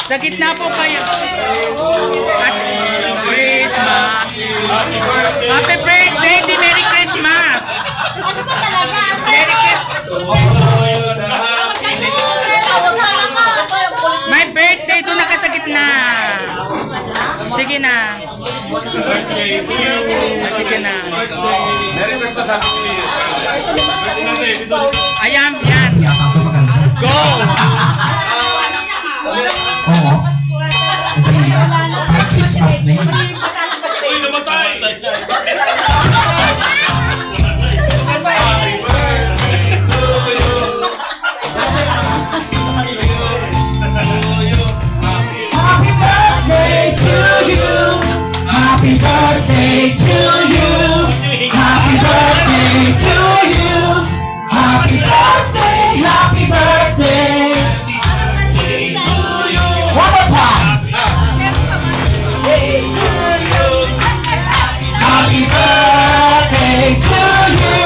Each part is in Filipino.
Sa gitna po kayo. At Christmas. Happy birthday, di Merry Christmas. Merry Christmas. My birthday, doon na ka sa gitna. Sige na. Sige na. Merry Christmas, Happy New Year. Ayan, yan. Go! Oo. May Christmas na yun. Uy, namatay! Happy birthday to you. Happy birthday to you. Happy birthday to you. Happy birthday, happy birthday. One more time. Happy birthday to you.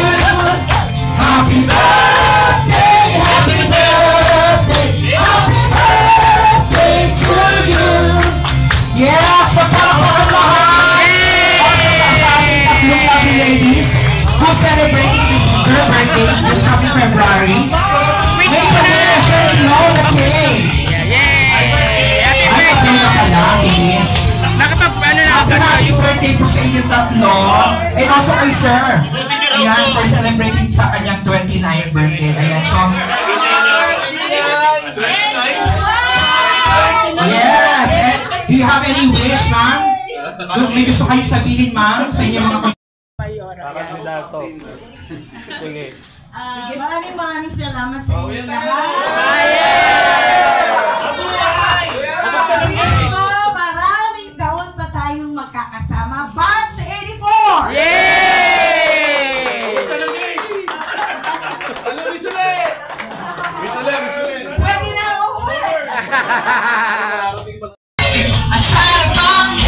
Happy birthday, happy birthday, happy birthday to you. Yes, magpalakpakan lahat. Also sa ating tatlong lovely ladies who celebrating their birthdays this happy February. May congratulation to Lola Kay. Happy na pala, yes. Happy birthday po sa inyong tatlo. And also kay Sir. Ayan, for celebrating sa kanyang 29th birthday. Ayan, so... Yes! And do you have any wish, ma'am? May gusto kayong sabihin, ma'am, sa inyong mga... Kandidato. Sige. Maraming salamat sa inyo lahat. Wish ko, maraming taon pa tayong magkakasama. Batch 84! Yay! Pwede na ako uwi! I'm trying to find a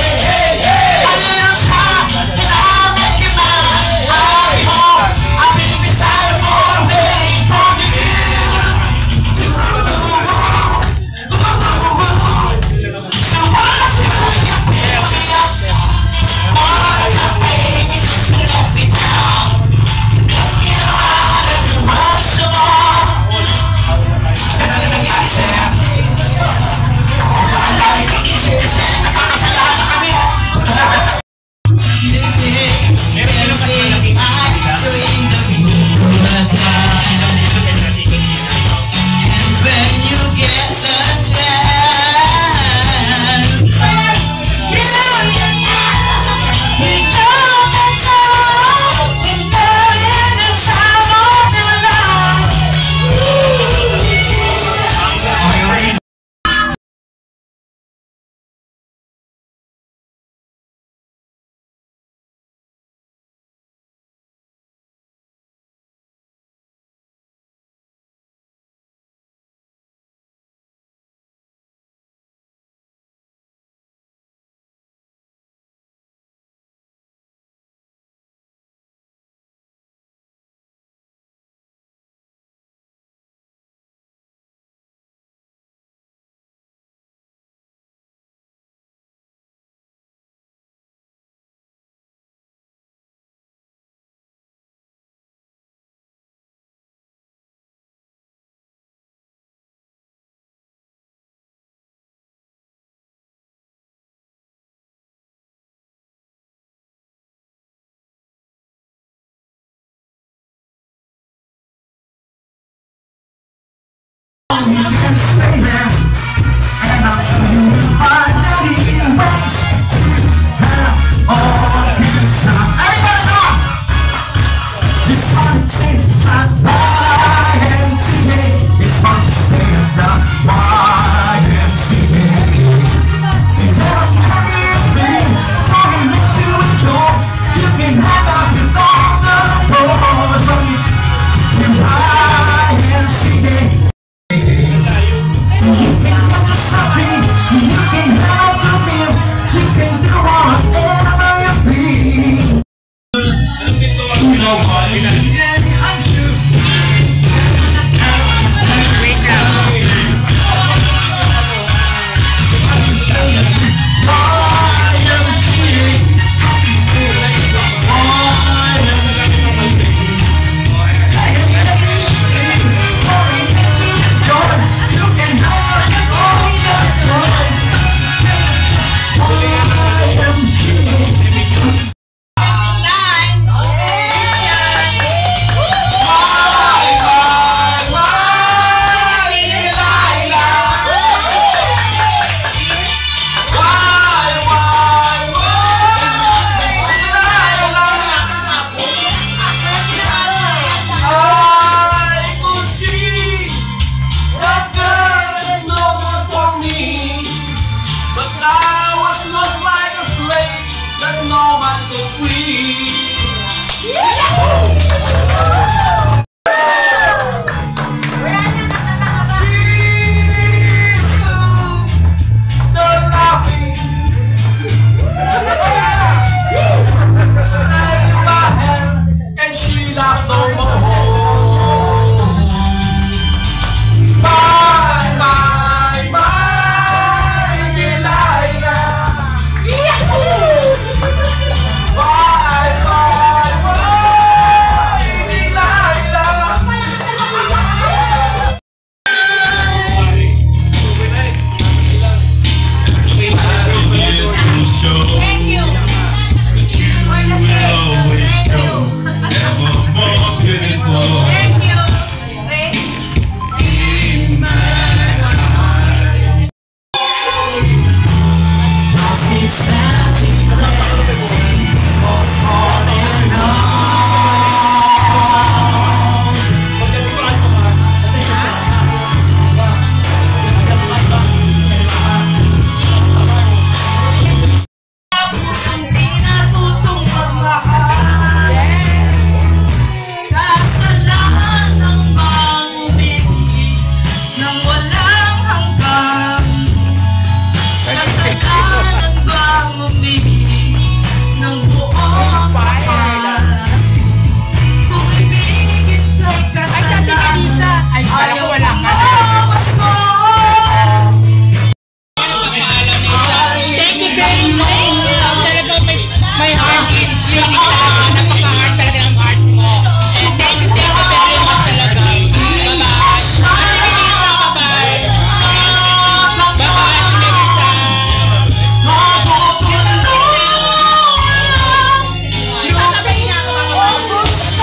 little time and I'll make you mine. I'll be beside you all the way for you. So why do you pick me up? Why you baby just let me down? Let's get out of the rush of all. Siya na nangyari sa'yo. You can stay there, and I'll show you my dirty ways to have all good time. Everybody come! It's fun to take time YMCA. It's fun to stay at the YMCA. You don't have anything for me to enjoy. You can hang out with all the boys on the YMCA. You can get yourself in, you can have Unique talaga. Napaka-art talaga ng art mo. And thank you very much talaga. Bye-bye. Ate Melissa, bye-bye. Bye-bye, Ate Melissa.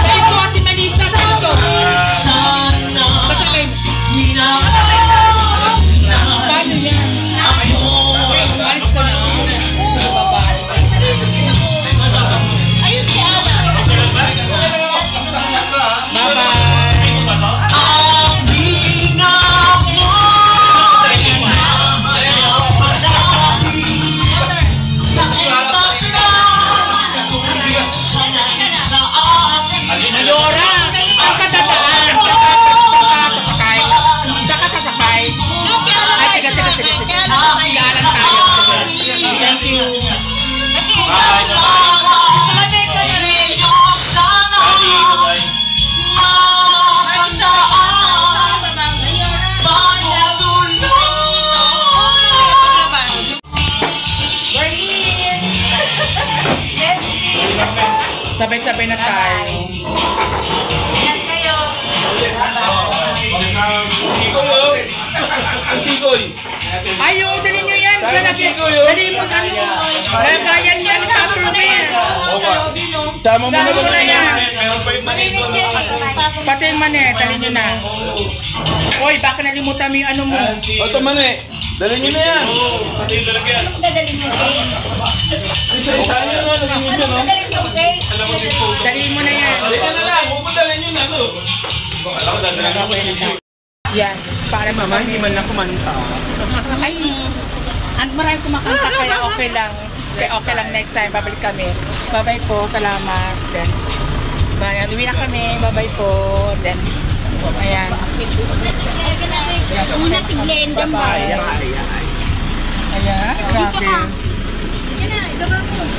Tayo po, Ate Melissa. Tayo po. Patabay mo. Paano yan? Alis ko na. Sa baba. Ayun si Ana. Bye-bye. Mayora, ang kadadaan. Saka sasakay. Ay, sige. Galan tayo. Thank you. Sabay-sabay na tayo. Ay, dali nyo yan. Dali mo, bayan yan, Tupperware. Sama mo Sama mo na yan. Meron pa yung Pati yung mani, dali nyo na. Hoy, baka nalimutan mo yung ano mo. Ito man eh. Dali nyo na yan. Pati yung lalagyan. Saan nyo na, lagyan nyo dyan, no? Dali mo na yan. Dali na lang, pupuntalin nyo na to. Alam ko, dadalhin ako yung Yes, para Mama, hindi man lang kumanta. Ay, marami kumakanta kaya okay lang. Kaya okay lang next time, babalik kami. Bye-bye po, salamat. Then, bayan, uwi na kami. Bye-bye po. Then, ayan. Una si Glenda mo. Ayan, grabe.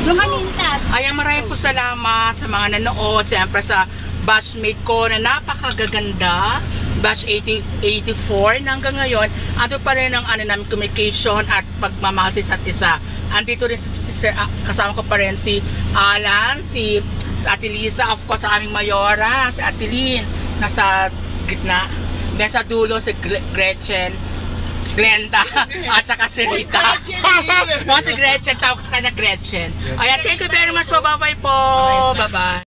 Lumanintat. Ayan, marami po salamat sa mga nanood. Siyempre sa batchmate ko na napakagaganda. Batch 84 na hanggang ngayon, ando pa rin ang namin communication at pagmamahal sa isa't isa. Andito rin kasama ko pa rin si Alan, si Ate Lisa, of course sa aming Mayora, si Ate Lynn, nasa gitna. Then sa dulo si Gretchen, si Glenda, at saka si Rita. Si Gretchen, tawag sa kanya Gretchen. Ayan, thank you very much po. Bye-bye po. Bye-bye.